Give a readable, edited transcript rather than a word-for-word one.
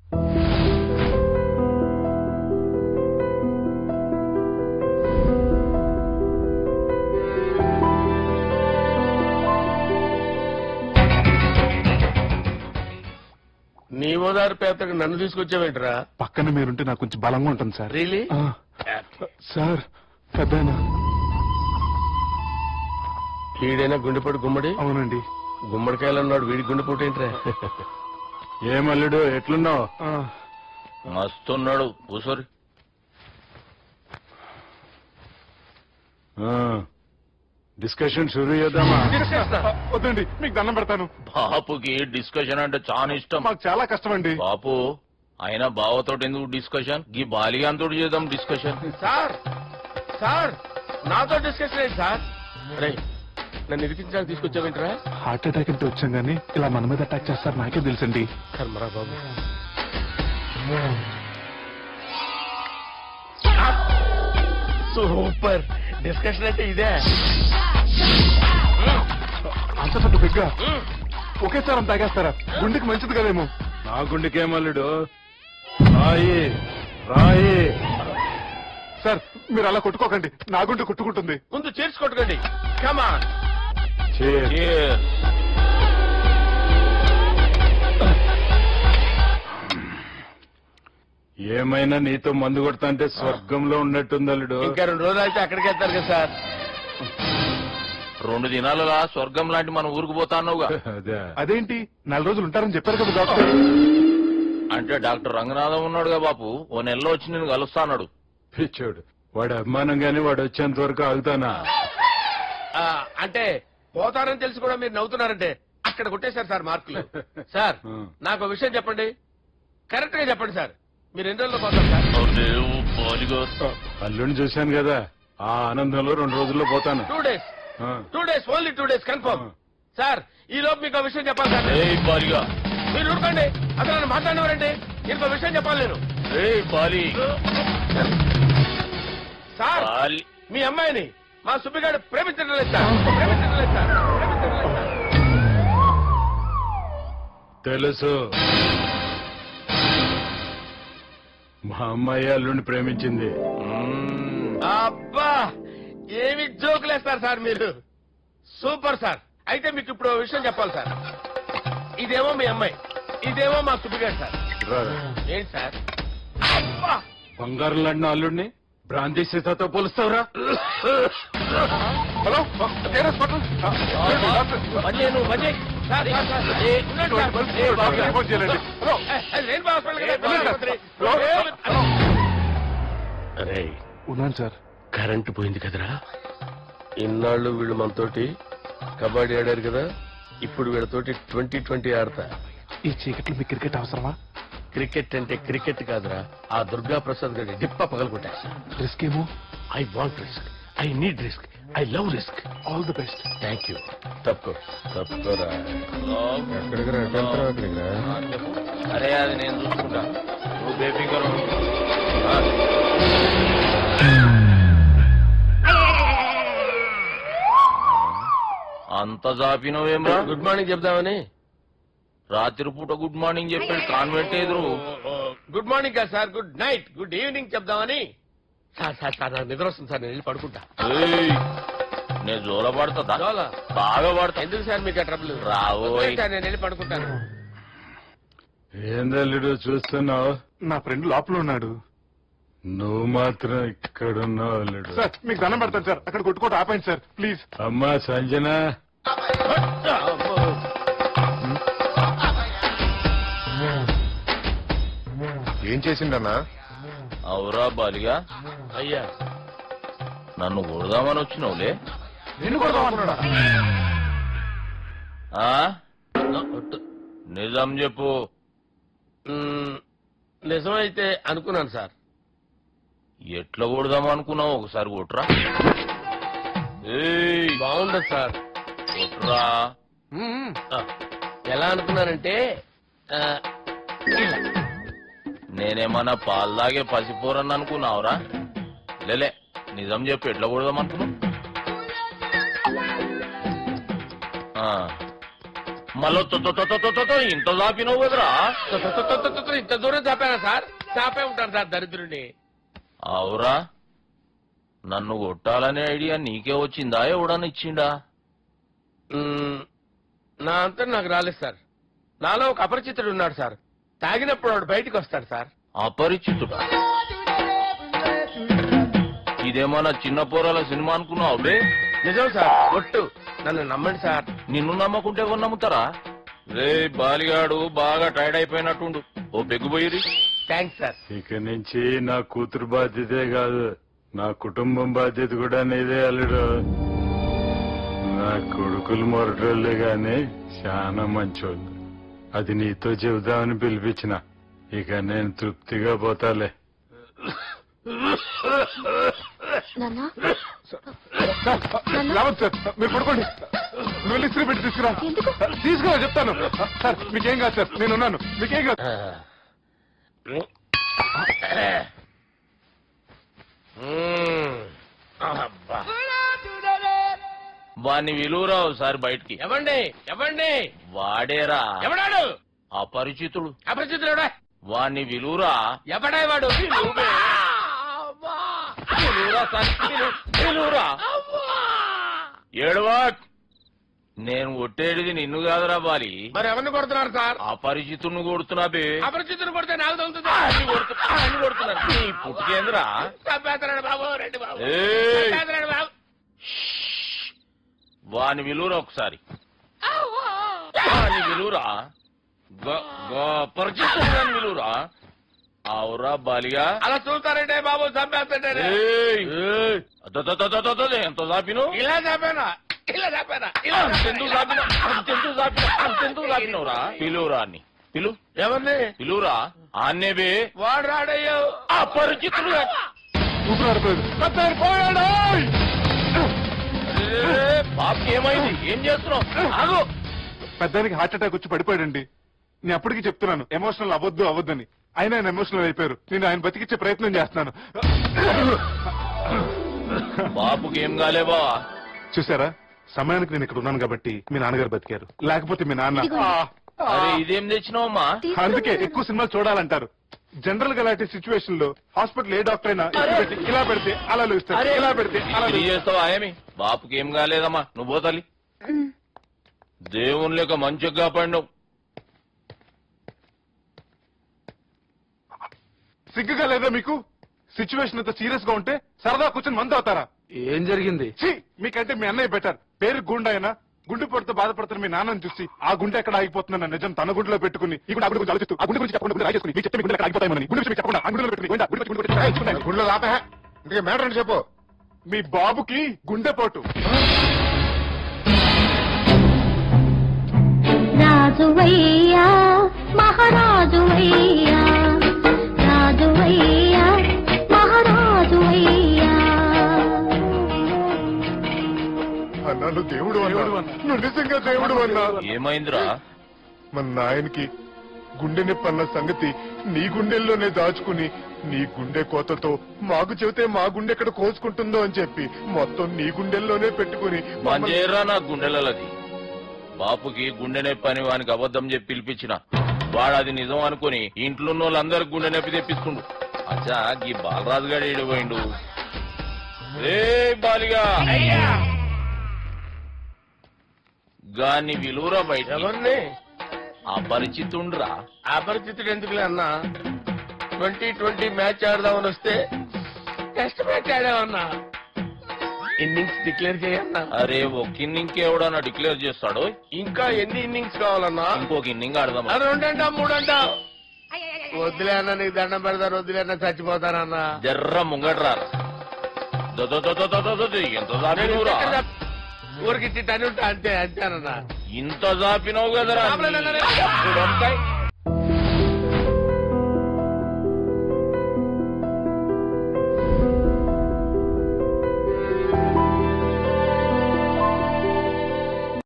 నీ ఓదారు పేపర్కి నన్ను తీసుకొచ్చావేంట్రా? పక్కన మీరుంటే నాకు కొంచెం బలంగా ఉంటుంది సార్. రియలీ? సార్ పెద్దయినా. వీడైనా గుండెపోటు గుమ్మడి? అవునండి. గుమ్మడికాయలు ఉన్నాడు, వీడి గుండెపోటు ఏంట్రా? ఏమల్లుడు ఎట్లున్నావు? మస్తున్నాడు కూసోరి. డిస్కషన్ షురూ చేద్దామా? వద్దండి, మీకు దండం పెడతాను. బాపుకి డిస్కషన్ అంటే చాలా ఇష్టం. మాకు చాలా కష్టం అండి. బాపు అయినా బావతోటి ఎందుకు డిస్కషన్? ఈ బాలిగాంతో చేద్దాం డిస్కషన్. సార్ సార్ నాతో డిస్కషన్ ఏంటి సార్? రే నన్ను ఇరికించడానికి తీసుకొచ్చావేంట్రా? హార్ట్ అటాక్ అంటే వచ్చాం గానీ ఇలా మన మీద అటాక్ చేస్తారు నాకే తెలుసండి. కర్మరా బాబు. సూపర్ డిస్కషన్ అంటే ఇదే. అంత పెద్ద బిగ్గా ఒకేసారి అంత తాగేస్తారా? గుండెకి మంచిది కదేమో. నా గుండెకేమల్లుడు రాయి రాయి. సార్ మీరు అలా కొట్టుకోకండి, నా గుండె కొట్టుకుంటుంది. ముందు చేర్చుకొట్టుకోండి. కమాన్. ఏమైనా నీతో మందు కొడతా అంటే స్వర్గంలో ఉన్నట్టుంది అల్లుడు. ఇంకా 2 రోజులు అయితే అక్కడికి వెళ్తారు కదా సార్. 2 దినాలుగా స్వర్గం లాంటి మన ఊరికి పోతాన్నావుగా. అదే అదేంటి 4 రోజులు ఉంటారని చెప్పారు కదా డాక్టర్. అంటే డాక్టర్ రంగనాథం ఉన్నాడుగా బాపు, ఓ నెలలో వచ్చి నేను కలుస్తాన్నాడు. పిచ్చోడు వాడు అభిమానం గాని వాడు వచ్చేంత వరకు ఆగుతానా? అంటే పోతారని తెలిసి కూడా మీరు నవ్వుతున్నారంటే అక్కడ కొట్టేశారు సార్ మార్కులు. సార్ నాకు ఒక విషయం చెప్పండి, కరెక్ట్ గా చెప్పండి సార్. మీరు ఎన్ని రోజుల్లో పోతారు సార్? అల్లుడిని చూశాను కదా, ఆ ఆనందంలో 2 రోజుల్లో పోతాను. 2 days. 2 days, only 2 days confirm. Sir ఈ లోపు మీకు విషయం చెప్పాలి సార్. మీరు ఊరుకోండి, అసలు నన్ను మాట్లాడినవారండి. ఇంకో విషయం చెప్పాలి నేను. సార్ మీ అమ్మాయిని మా సుబ్బిగాడు ప్రేమించడం లేదు సార్. ప్రేమించడం లేదు సార్. ప్రేమించడం లేదు సార్. తెలుసు, మా అమ్మాయి అల్లుడిని ప్రేమించింది. అబ్బా ఏమి జోకులేస్తారు సార్ మీరు. Super sir. అయితే మీకు ఇప్పుడు విషయం చెప్పాలి సార్. ఇదేమో మీ అమ్మాయి, ఇదేమో మా సుబ్బిగాడు సార్. ఏంటి సార్? అబ్బా బంగారం లాంటి అల్లుడిని బ్రాంతి సీతతో పోలుస్తావురా? హలో ఉన్నాను సార్. కరెంటు పోయింది కదరా. ఇన్నాళ్ళు వీళ్ళు మనతోటి కబడ్డీ ఆడారు కదా, ఇప్పుడు వీళ్ళతోటి 2020 ఆడతా. ఈ చీకట్లో మీకు క్రికెట్ అవసరమా? క్రికెట్ అంటే క్రికెట్ కాదురా, ఆ దుర్గా ప్రసాద్ గారి డిప్ప పగలగొట్టేస్తా. రిస్క్ ఏమో. I want risk, I need risk, I love risk. All the best. Thank you. తప్పుకోరా. ఎక్కడికి రా? అక్కడికి రా. అరే అది నేను చూసుకుంటా, నువ్వు బేఫికర్. అంత జాపినవేమ్రా? గుడ్ మార్నింగ్ చెప్దామని. రాత్రి పూట గుడ్ మార్నింగ్ చెప్పాడు కాన్వెంట్ ఎదురు. గుడ్ మార్నింగ్ కాదు sir, good night, good evening చెప్దామని. సార్ సార్ సార్ నాకు నిద్ర వస్తుంది సార్, నేను వెళ్ళి పడుకుంటా. నేను జోల పడుతుందా? జోల? బాగా పడతా. ఎందుకు సార్ మీకు ట్రబుల్? రావోయ్ సార్ నేను వెళ్ళి పడుకుంటాను. ఏందల్లుడు చూస్తున్నావు? నా ఫ్రెండ్ లోపల ఉన్నాడు. నువ్వు మాత్రం ఇక్కడున్నావు అల్లుడు. సార్ మీకు దండం పెడతాను సార్, అక్కడ కొట్టుకోట ఆపండి సార్ ప్లీజ్. అమ్మా సంజన, ఏం చేసిండన్నా? అవురా బాలిగా, అయ్యా నన్ను కొడదామని వచ్చినావులే. నిన్ను కొడదామన్నాడా? నిజం చెప్పు. నిజమైతే అనుకున్నాను సార్. ఎట్లా కొడదాం అనుకున్నావు? ఒకసారి కొట్రా. బాగుండదు సార్. కొట్రా. ఎలా అనుకున్నానంటే నేనేమన్నా పాలు తాగే పసిపోరని అనుకున్నావురా? లేలే, నిజం చెప్పు, ఎట్లా కొడదాం అనుకున్నావు? మళ్ళీ ఇంత దాపినవు కదరా. ఇంత దూరం చాపానా సార్? చాపే ఉంటాను సార్ దరిద్రుడిని. అవురా, నన్ను కొట్టాలనే ఐడియా నీకే వచ్చిందా ఎవడన్నా ఇచ్చిండా? నా అంతా నాకు రాలేదు సార్. నాలో ఒక అపరిచితుడు ఉన్నాడు సార్. తాగినప్పుడు వాడు బయటికి వస్తాడు సార్. అపరిచితుడా? ఇదేమన్నా చిన్న పోరాల సినిమా అనుకున్నావు బే? నిజం సార్, ఒట్టు, నన్ను నమ్మండి సార్. నిన్ను నమ్మకుంటే ఎవరు నమ్ముతారా? రే బాలిగాడు బాగా టైర్డ్ అయిపోయినట్టుండు, ఓ బెగ్గుపోయిరి. Thanks sir. ఇక నుంచి నా కూతురు బాధ్యతే కాదు, నా కుటుంబం బాధ్యత కూడా నీదే అల్లుడు. నా కొడుకులు మొరటోళ్ళే గాని చాలా మంచోళ్ళు. అది నీతో చెబుదామని పిలిపించిన. ఇక నేను తృప్తిగా పోతాలే. రావద్దు సార్, మీరు పడుకోండి. నువ్వు ఇస్త్రీ పెట్టి తీసుకురా. తీసుకురా చెప్తాను. సార్ మీకేం కాదు సార్, నేనున్నాను, మీకేం కాదు. వాణ్ణి విలువరావు సార్ బయటికి. ఎవండి ఎవండి? వాడేరా ఎవడాడు? అపరిచితుడు. అపరిచితుడా? వాణ్ణి విలువరా. ఎవడా వాడు? ఏడవా, నేను కొట్టేది నిన్ను కాదురా బాలి. మరి ఎవరిని కొడుతున్నారు సార్? అపరిచితుడిని కొడుతున్నా బే. అపరిచితుడు కొడితే నాకు తగ్గుతుంది. అన్ని కొడుతున్నారు. నీ పుట్టుకేంద్రా? చంపేస్తున్నాడు బాబు, రండి బాబు. ఏయ్! చంపేస్తున్నాడు బాబు. వాని విలువరా ఒకసారి. వాని విలువరా. పరిచితుడు విలువరా. అవురా బాలిగా. అలా చూస్తారంటే బాబు, చంపేస్తాడే. ఎంత చాపిను? ఇలా చంపానా? ఇలా చంపానా? ఇలా అంతెందుకు చాపిన? అంతెందుకు చాపినవురా? పిలువురా అని. పిలు. ఎవరిని పిలువురా. ఆన్నే బే. వాడు రాడయ్యో. అపరిచితుడు. బాబుకి ఏమైంది? ఏం చేస్తున్నావు? ఆగు. పెద్దానికి హార్ట్ అటాక్ వచ్చి పడిపోయాడండి. నేను అప్పటికి చెప్తున్నాను ఎమోషనల్ అవ్వద్దని. ఆయన ఎమోషనల్ అయిపోయారు. నేను ఆయన బతికిచ్చే ప్రయత్నం చేస్తున్నాను. బాబుకి ఏం కాలే బావా? చూసారా, సమయానికి నేను ఇక్కడ ఉన్నాను కాబట్టి మీ నాన్నగారు బతికారు. లేకపోతే మీ నాన్న. అరే ఇదేం తెచ్చినావమ్మా? అందుకే ఎక్కువ సినిమాలు చూడాలంటారు. జనరల్ గా అలాంటి సిచ్యువేషన్ లో హాస్పిటల్ ఏ డాక్టర్ అయినా ఇలా పెడితే అలా ఇస్తారు, ఇలా పెడితే అలా చేస్తావా ఏమి? బాపుకి ఏం కాలేదమ్మా, నువ్వు పోతల్లి. దేవుని లేక మంచిగా కాపాడినావు. సిగ్గుగా లేదా మీకు? సిచ్యువేషన్ అంత సీరియస్ గా ఉంటే సరదా కూర్చొని మందు అవుతారా? ఏం జరిగింది? మీకంటే మీ అన్నయ్య బెటర్. పేరు గుండె అయినా గుండె పొడితో బాధపడుతున్న మీ నాన్నని చూసి ఆ గుండె ఎక్కడ ఆగిపోతుందన్న నిజం తన గుండెలో పెట్టుకుని ఈ గుండె గురించి ఆలోచిస్తూ ఆ గుండె గురించి చెప్పకుండా రాజేసుకుని మీకు చెప్తే గుండె ఎక్కడ ఆగిపోతాయని గుండె గురించి చెప్పకుండా ఆ గుండెలో పెట్టుకుని గుండెలో రాపా ఇంకే మ్యాటర్ అని చెప్పు. మీ బాబుకి గుండెపోటు. రాజువయ్యా మహారాజువయ్యా, రాజువయ్యా మహారాజువయ్యా. అన్నా నువ్వు దేవుడు అన్నా, నువ్వు నిజంగా దేవుడు అన్నా. ఏమైందిరా? మన నాయనకి గుండె నొప్పి అన్న సంగతి నీ గుండెల్లోనే దాచుకుని నీ గుండె కోతతో మాకు చెబితే మా గుండె ఎక్కడ కోసుకుంటుందో అని చెప్పి మొత్తం నీ గుండెల్లోనే పెట్టుకుని మంజేరా నా గుండెలది. బాపుకి గుండె నొప్పి అని వానికి అబద్ధం చెప్పి పిలిపించిన వాడు అది నిజం అనుకుని ఇంట్లో ఉన్న వాళ్ళందరికి గుండె నొప్పి తెప్పిస్తుండు. అచ్చా ఈ బాలరాజు గారు ఏడిపోయిండు. రే బాలిగా గాని విలువరా బయట. ఎవరిని? అపరిచితుండ్రా. అపరిచితుడు ఎందుకులే అన్నా? 2020 మ్యాచ్ ఆడదామని వస్తే టెస్ట్ మ్యాచ్ ఆడామన్నా. ఇన్నింగ్స్ డిక్లేర్ చేయన్నా. అరే ఒక ఇన్నింగ్ ఎవడన్నా డిక్లేర్ చేస్తాడు? ఇంకా ఎన్ని ఇన్నింగ్స్ కావాలన్నా? ఇంకొక ఇన్నింగ్ ఆడదాం. 2 అంటా 3 అంటా? వద్దులే అన్న, నీకు దండం పెడతాను. వద్దులే అన్న, చచ్చిపోతానన్నా. జర్ర ముంగట్రా. ఎంత జాపినవురా? ఊరికి టన్ ఉంటా అంతే అంతేనన్నా. ఇంత జాపినవు కదరా.